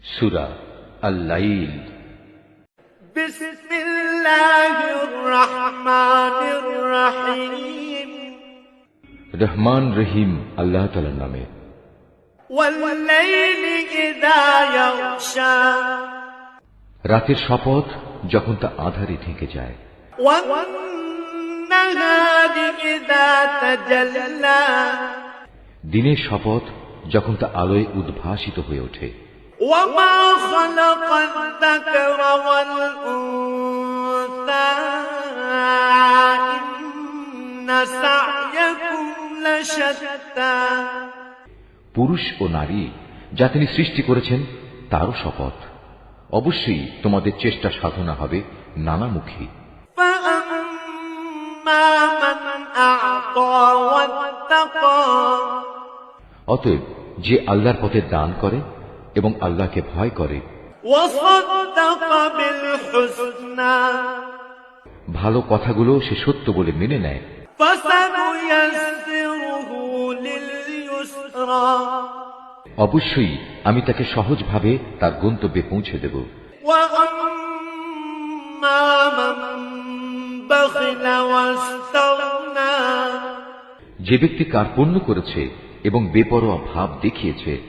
সূরা আল-লাইল। বিসমিল্লাহির রহমানির রহিম। রহমান রহিম আল্লাহ তাআলার নামে। ওয়াল-লাইলি ইযা ইয়াগশা। রাতের শপথ যখন তা আঁধারে ঢেকে যায়। ওয়ান-নাহারি ইযা তাজাল্লা। দিনের শপথ যখন তা আলোয় উদ্ভাসিত হয়ে ওঠে। ওয়ামা খালাকাল যাকারা ওয়াল উনসা ইন্না সা'য়াকুম লাশাত্তা। পুরুষ ও নারী যা তিনি সৃষ্টি করেছেন তারও শপথ, অবশ্যই তোমাদের চেষ্টা সাধনা হবে নানামুখী। ফাআম্মা মান আ'তা ওয়াত্তাকা। অতএব যে আল্লাহর পথে দান করে এবং আল্লাহকে ভয় করে, ওয়াসাদ্দাকা বিল হুসনা। ভালো কথাগুলো সে সত্য বলে মেনে নেয়, ফাসানুয়াসসিরুহু লিল ইউসরা। অবশ্যই আমি তাকে সহজভাবে তার গন্তব্যে পৌঁছে দেব। ওয়া আম্মা মান বাখিলা ওয়াস্তাগনা। যে ব্যক্তি কার্পণ্য করেছে এবং বেপরোয়া ভাব দেখিয়েছে,